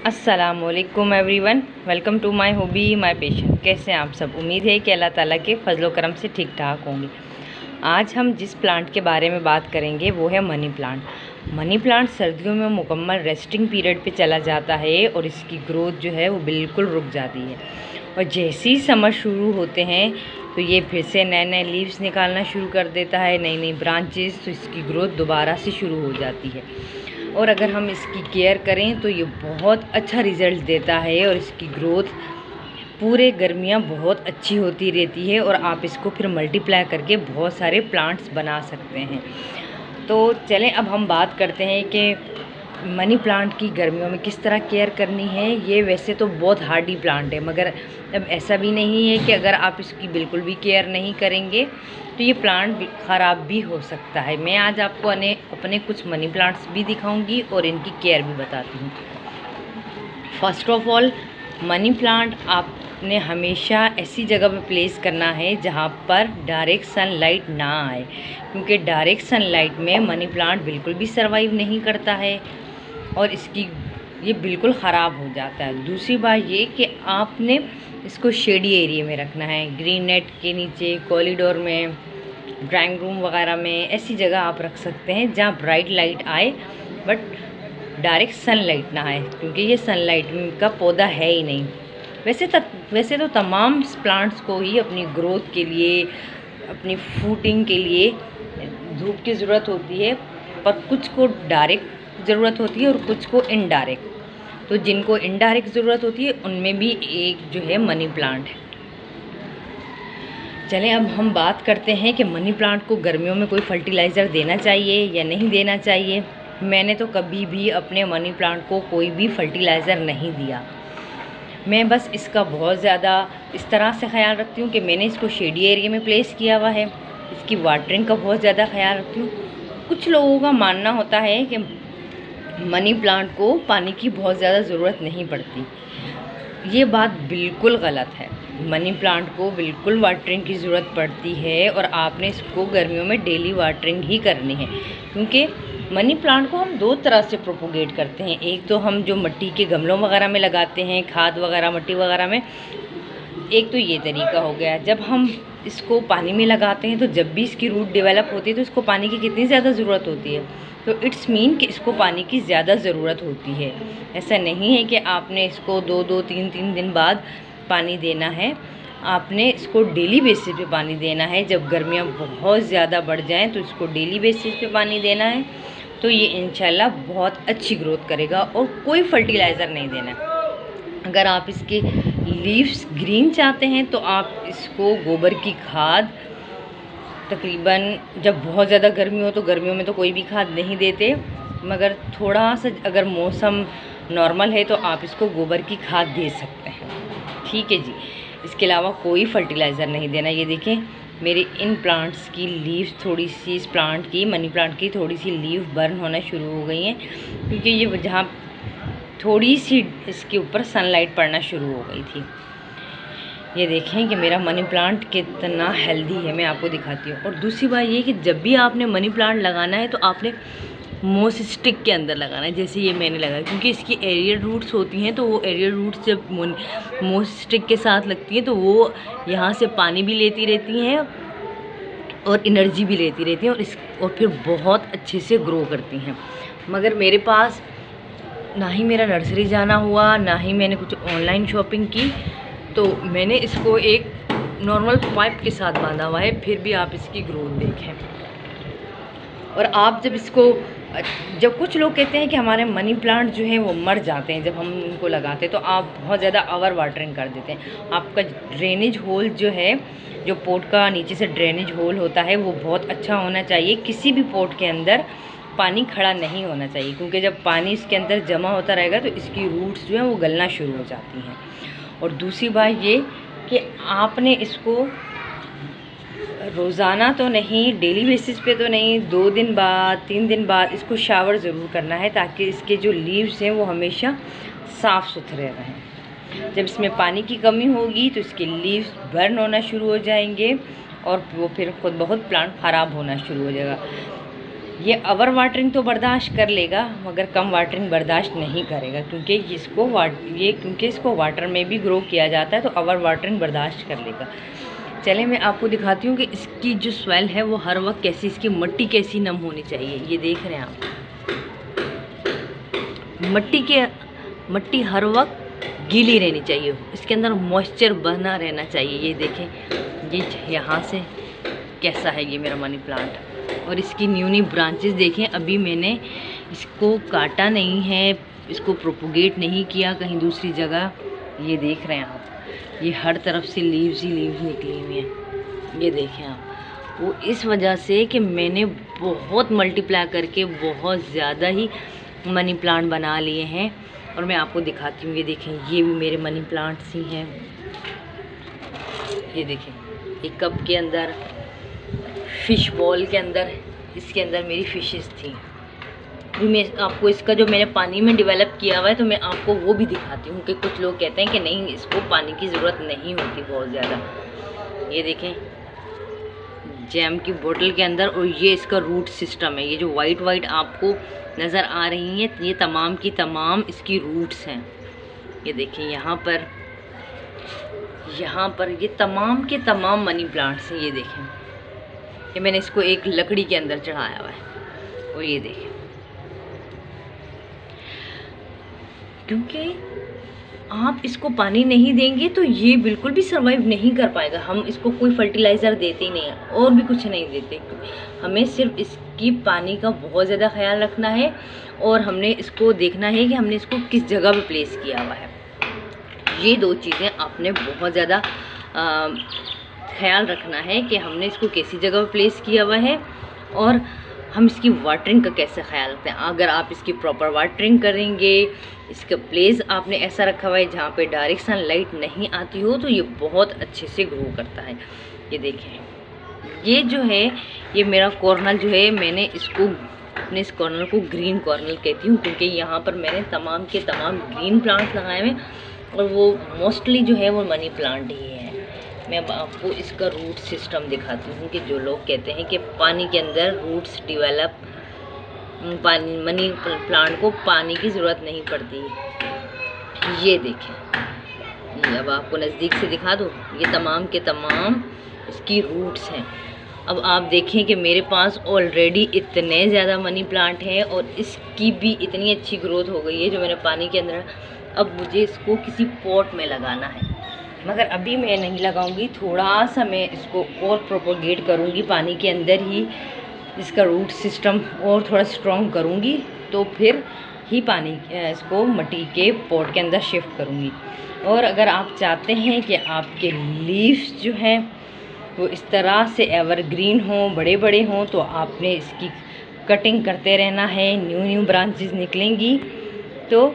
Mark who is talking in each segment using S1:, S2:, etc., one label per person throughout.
S1: अस्सलामुअलैकुम everyone, welcome to my hobby my passion. कैसे हैं आप सब? उम्मीद है कि अल्लाह ताला के फजलो करम से ठीक ठाक होंगे। आज हम जिस प्लांट के बारे में बात करेंगे वो है मनी प्लांट। मनी प्लांट सर्दियों में मुकम्मल रेस्टिंग पीरियड पे चला जाता है और इसकी ग्रोथ जो है वो बिल्कुल रुक जाती है। और जैसे ही समर शुरू होते हैं तो ये फिर से नए नए लीव्स निकालना शुरू कर देता है, नई नई ब्रांचेस, तो इसकी ग्रोथ दोबारा से शुरू हो जाती है। और अगर हम इसकी केयर करें तो ये बहुत अच्छा रिज़ल्ट देता है और इसकी ग्रोथ पूरे गर्मियाँ बहुत अच्छी होती रहती है और आप इसको फिर मल्टीप्लाई करके बहुत सारे प्लांट्स बना सकते हैं। तो चलें अब हम बात करते हैं कि मनी प्लांट की गर्मियों में किस तरह केयर करनी है। ये वैसे तो बहुत हार्डी प्लांट है, मगर अब ऐसा भी नहीं है कि अगर आप इसकी बिल्कुल भी केयर नहीं करेंगे तो ये प्लांट ख़राब भी हो सकता है। मैं आज आपको अपने कुछ मनी प्लांट्स भी दिखाऊंगी और इनकी केयर भी बताती हूँ। First of all, money plant आपने हमेशा ऐसी जगह पे प्लेस करना है जहाँ पर डायरेक्ट सनलाइट ना आए, क्योंकि डायरेक्ट सनलाइट में मनी प्लांट बिल्कुल भी सर्वाइव नहीं करता है और ये बिल्कुल ख़राब हो जाता है। दूसरी बात ये कि आपने इसको शेडी एरिया में रखना है, ग्रीन नेट के नीचे, कॉरिडोर में, ड्राइंग रूम वगैरह में। ऐसी जगह आप रख सकते हैं जहाँ ब्राइट लाइट आए बट डायरेक्ट सनलाइट ना आए, क्योंकि ये सनलाइट का पौधा है ही नहीं। वैसे तो तमाम प्लांट्स को ही अपनी ग्रोथ के लिए, अपनी फ्रूटिंग के लिए धूप की ज़रूरत होती है, पर कुछ को डायरेक्ट ज़रूरत होती है और कुछ को इनडायरेक्ट। तो जिनको इनडायरेक्ट ज़रूरत होती है उनमें भी एक जो है मनी प्लांट है। चलें अब हम बात करते हैं कि मनी प्लांट को गर्मियों में कोई फर्टिलाइज़र देना चाहिए या नहीं देना चाहिए। मैंने तो कभी भी अपने मनी प्लांट को कोई भी फर्टिलाइज़र नहीं दिया। मैं बस इसका बहुत ज़्यादा इस तरह से ख्याल रखती हूँ कि मैंने इसको शेडी एरिया में प्लेस किया हुआ है। इसकी वाटरिंग का बहुत ज़्यादा ख्याल रखती हूँ। कुछ लोगों का मानना होता है कि मनी प्लांट को पानी की बहुत ज़्यादा ज़रूरत नहीं पड़ती। ये बात बिल्कुल गलत है। मनी प्लांट को बिल्कुल वाटरिंग की ज़रूरत पड़ती है और आपने इसको गर्मियों में डेली वाटरिंग ही करनी है, क्योंकि मनी प्लांट को हम दो तरह से प्रोपोगेट करते हैं। एक तो हम जो मिट्टी के गमलों वगैरह में लगाते हैं, खाद वगैरह मिट्टी वगैरह में, एक तो ये तरीका हो गया। जब हम इसको पानी में लगाते हैं तो जब भी इसकी रूट डेवलप होती है तो इसको पानी की कितनी ज़्यादा ज़रूरत होती है, तो इट्स मीन कि इसको पानी की ज़्यादा ज़रूरत होती है। ऐसा नहीं है कि आपने इसको 2-2, 3-3 दिन बाद पानी देना है। आपने इसको डेली बेसिस पे पानी देना है। जब गर्मियाँ बहुत ज़्यादा बढ़ जाएं तो इसको डेली बेसिस पे पानी देना है, तो ये इंशाल्लाह बहुत अच्छी ग्रोथ करेगा। और कोई फर्टिलाइज़र नहीं देना है। अगर आप इसके लीव्स ग्रीन चाहते हैं तो आप इसको गोबर की खाद, तकरीबन जब बहुत ज़्यादा गर्मी हो तो गर्मियों में तो कोई भी खाद नहीं देते, मगर थोड़ा सा अगर मौसम नॉर्मल है तो आप इसको गोबर की खाद दे सकते हैं। ठीक है जी। इसके अलावा कोई फर्टिलाइज़र नहीं देना। ये देखें मेरे इन प्लांट्स की लीव्स थोड़ी सी, इस प्लांट की, मनी प्लांट की थोड़ी सी लीव बर्न होना शुरू हो गई हैं, क्योंकि ये जहाँ थोड़ी सी इसके ऊपर सनलाइट पड़ना शुरू हो गई थी। ये देखें कि मेरा मनी प्लांट कितना हेल्दी है, मैं आपको दिखाती हूँ। और दूसरी बात ये कि जब भी आपने मनी प्लांट लगाना है तो आपने मोस स्टिक के अंदर लगाना है, जैसे ये मैंने लगाया, क्योंकि इसकी एरियल रूट्स होती हैं। तो वो एरियल रूट्स जब मोस स्टिक के साथ लगती हैं तो वो यहाँ से पानी भी लेती रहती हैं और एनर्जी भी लेती रहती हैं और फिर बहुत अच्छे से ग्रो करती हैं। मगर मेरे पास ना ही मेरा नर्सरी जाना हुआ, ना ही मैंने कुछ ऑनलाइन शॉपिंग की, तो मैंने इसको एक नॉर्मल पाइप के साथ बांधा हुआ है। फिर भी आप इसकी ग्रोथ देखें। और आप जब कुछ लोग कहते हैं कि हमारे मनी प्लांट जो हैं वो मर जाते हैं जब हम उनको लगाते हैं, तो आप बहुत ज़्यादा ओवर वाटरिंग कर देते हैं। आपका ड्रेनेज होल जो है, जो पोट का नीचे से ड्रेनेज होल होता है, वो बहुत अच्छा होना चाहिए। किसी भी पोट के अंदर पानी खड़ा नहीं होना चाहिए, क्योंकि जब पानी इसके अंदर जमा होता रहेगा तो इसकी रूट्स जो हैं वो गलना शुरू हो जाती हैं। और दूसरी बात ये कि आपने इसको रोज़ाना तो नहीं, डेली बेसिस पे तो नहीं, 2 दिन बाद, 3 दिन बाद इसको शावर ज़रूर करना है, ताकि इसके जो लीव्स हैं वो हमेशा साफ़ सुथरे रहें। जब इसमें पानी की कमी होगी तो इसके लीव्स बर्न होना शुरू हो जाएंगे और वो फिर खुद बहुत प्लांट ख़राब होना शुरू हो जाएगा। ये ओवर वाटरिंग तो बर्दाश्त कर लेगा मगर कम वाटरिंग बर्दाश्त नहीं करेगा, क्योंकि इसको वाटर में भी ग्रो किया जाता है, तो ओवर वाटरिंग बर्दाश्त कर लेगा। चले मैं आपको दिखाती हूँ कि इसकी जो सॉइल है वो हर वक्त कैसी, इसकी मिट्टी कैसी नम होनी चाहिए। ये देख रहे हैं आप, मिट्टी हर वक्त गीली रहनी चाहिए, इसके अंदर मॉइस्चर बना रहना चाहिए। ये देखें, ये यहाँ से कैसा है ये मेरा मनी प्लांट, और इसकी न्यू ब्रांचेस देखें। अभी मैंने इसको काटा नहीं है, इसको प्रोपोगेट नहीं किया कहीं दूसरी जगह। ये देख रहे हैं आप, ये हर तरफ से लीव्स ही लीव्स निकली हुई हैं। ये देखें आप, वो इस वजह से कि मैंने बहुत मल्टीप्लाई करके बहुत ज़्यादा ही मनी प्लांट बना लिए हैं। और मैं आपको दिखाती हूँ, ये देखें, ये भी मेरे मनी प्लांट्स ही हैं। ये देखें, एक कप के अंदर, फिश बॉल के अंदर, इसके अंदर मेरी फिशेस थी। भी मैं आपको इसका जो मैंने पानी में डेवलप किया हुआ है, तो मैं आपको वो भी दिखाती हूँ कि कुछ लोग कहते हैं कि नहीं, इसको पानी की ज़रूरत नहीं होती बहुत ज़्यादा। ये देखें, जैम की बोतल के अंदर, और ये इसका रूट सिस्टम है। ये जो वाइट आपको नज़र आ रही हैं, ये तमाम की तमाम इसकी रूट्स हैं। ये देखें, यहाँ पर ये तमाम के तमाम मनी प्लांट्स हैं। ये देखें, ये मैंने इसको एक लकड़ी के अंदर चढ़ाया हुआ है। और ये देखें, क्योंकि आप इसको पानी नहीं देंगे तो ये बिल्कुल भी सर्वाइव नहीं कर पाएगा। हम इसको कोई फर्टिलाइज़र देते ही नहीं है और भी कुछ नहीं देते। हमें सिर्फ इसकी पानी का बहुत ज़्यादा ख्याल रखना है, और हमने इसको देखना है कि हमने इसको किस जगह पे प्लेस किया हुआ है। ये दो चीज़ें आपने बहुत ज़्यादा ख्याल रखना है कि हमने इसको कैसी जगह पे प्लेस किया हुआ है, और हम इसकी वाटरिंग का कैसे ख्याल रखते हैं। अगर आप इसकी प्रॉपर वाटरिंग करेंगे, इसका प्लेस आपने ऐसा रखा हुआ है जहाँ पे डायरेक्ट सनलाइट नहीं आती हो, तो ये बहुत अच्छे से ग्रो करता है। ये देखें, ये जो है, ये मेरा कॉर्नर जो है, मैंने इसको अपने इस कॉर्नर को ग्रीन कॉर्नर कहती हूँ, क्योंकि यहाँ पर मैंने तमाम के तमाम ग्रीन प्लांट्स लगाए हुए, और वो मोस्टली जो है वो मनी प्लांट ही है। मैं अब आपको इसका रूट सिस्टम दिखाती हूँ कि जो लोग कहते हैं कि पानी के अंदर रूट्स डेवलप, मनी प्लांट को पानी की ज़रूरत नहीं पड़ती। ये देखें, ये अब आपको नज़दीक से दिखा दूँ, ये तमाम के तमाम इसकी रूट्स हैं। अब आप देखें कि मेरे पास ऑलरेडी इतने ज़्यादा मनी प्लांट हैं, और इसकी भी इतनी अच्छी ग्रोथ हो गई है जो मैंने पानी के अंदर। अब मुझे इसको किसी पॉट में लगाना है, मगर अभी मैं नहीं लगाऊंगी, थोड़ा सा मैं इसको और प्रोपोगेट करूंगी पानी के अंदर ही, इसका रूट सिस्टम और थोड़ा स्ट्रॉन्ग करूंगी, तो फिर ही पानी इसको मिट्टी के पॉट के अंदर शिफ्ट करूंगी। और अगर आप चाहते हैं कि आपके लीव्स जो हैं वो इस तरह से एवरग्रीन हों, बड़े बड़े हों, तो आपने इसकी कटिंग करते रहना है। न्यू ब्रांचेस निकलेंगी तो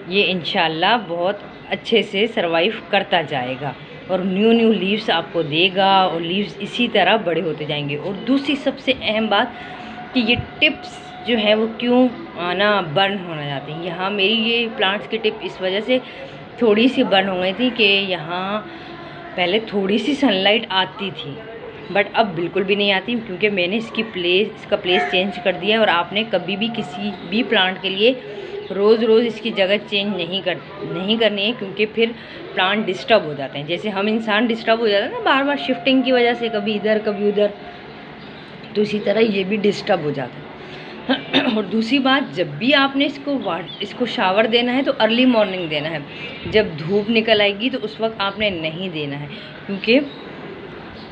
S1: ये इंशाल्लाह बहुत अच्छे से सरवाइव करता जाएगा, और न्यू लीव्स आपको देगा, और लीव्स इसी तरह बड़े होते जाएंगे। और दूसरी सबसे अहम बात कि ये टिप्स जो है वो क्यों बर्न होना जाती हैं। यहाँ मेरी ये प्लांट्स की टिप इस वजह से थोड़ी सी बर्न हो गई थी कि यहाँ पहले थोड़ी सी सनलाइट आती थी, बट अब बिल्कुल भी नहीं आती, क्योंकि मैंने इसका प्लेस चेंज कर दिया है। और आपने कभी भी किसी भी प्लांट के लिए रोज़ इसकी जगह चेंज नहीं करनी है, क्योंकि फिर प्लांट डिस्टर्ब हो जाते हैं। जैसे हम इंसान डिस्टर्ब हो जाते हैं ना बार बार शिफ्टिंग की वजह से, कभी इधर कभी उधर, तो इसी तरह ये भी डिस्टर्ब हो जाता है। और दूसरी बात, जब भी आपने इसको शावर देना है तो अर्ली मॉर्निंग देना है। जब धूप निकल आएगी तो उस वक्त आपने नहीं देना है, क्योंकि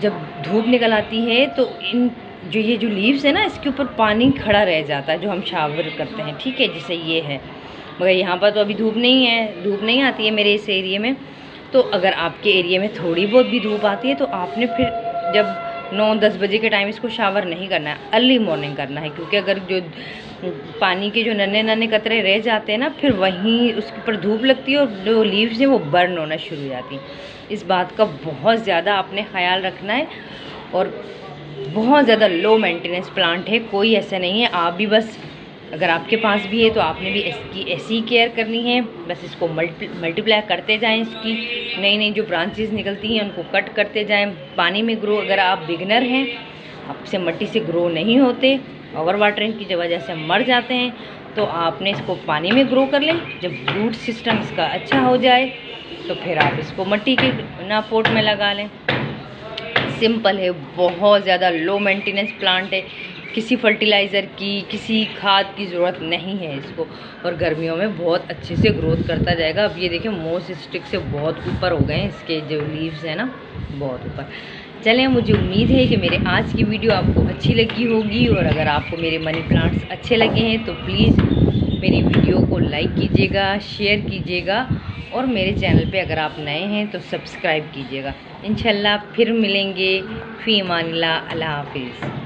S1: जब धूप निकल आती है तो ये जो लीव्स है ना, इसके ऊपर पानी खड़ा रह जाता है जो हम शावर करते हैं, ठीक है, जैसे ये है। मगर यहाँ पर तो अभी धूप नहीं आती है मेरे इस एरिया में। तो अगर आपके एरिया में थोड़ी बहुत भी धूप आती है तो आपने फिर जब 9-10 बजे के टाइम इसको शावर नहीं करना है, अर्ली मॉर्निंग करना है, क्योंकि अगर जो पानी के जो नन्हे कतरे रह जाते हैं ना, फिर वहीं उसके ऊपर धूप लगती है और जो लीव्स हैं वो बर्न होना शुरू हो जाती हैं। इस बात का बहुत ज़्यादा आपने ख्याल रखना है। और बहुत ज़्यादा लो मेंटेनेंस प्लांट है, कोई ऐसा नहीं है। आप भी बस, अगर आपके पास भी है तो आपने भी इसकी ऐसी केयर करनी है। बस इसको मल्टीप्लाई करते जाएं, इसकी नई जो ब्रांचेस निकलती हैं उनको कट करते जाएं, पानी में ग्रो। अगर आप बिगनर हैं, आपसे मिट्टी से ग्रो नहीं होते, ओवर वाटरिंग की वजह से मर जाते हैं। तो आपने इसको पानी में ग्रो कर लें। जब रूट सिस्टम इसका अच्छा हो जाए तो फिर आप इसको मिट्टी के पॉट में लगा लें। सिंपल है, बहुत ज़्यादा लो मेंटेनेंस प्लांट है, किसी फर्टिलाइज़र की किसी खाद की ज़रूरत नहीं है इसको, और गर्मियों में बहुत अच्छे से ग्रोथ करता जाएगा। अब ये देखिए मोस स्टिक से बहुत ऊपर हो गए हैं इसके जो लीव्स हैं ना, बहुत ऊपर। चलें, मुझे उम्मीद है कि मेरे आज की वीडियो आपको अच्छी लगी होगी, और अगर आपको मेरे मनी प्लांट्स अच्छे लगे हैं तो प्लीज़ मेरी वीडियो को लाइक कीजिएगा, शेयर कीजिएगा, और मेरे चैनल पे अगर आप नए हैं तो सब्सक्राइब कीजिएगा। इंशाल्लाह फिर मिलेंगे। फ़ी अमानिल्लाह, अल्लाह हाफिज़।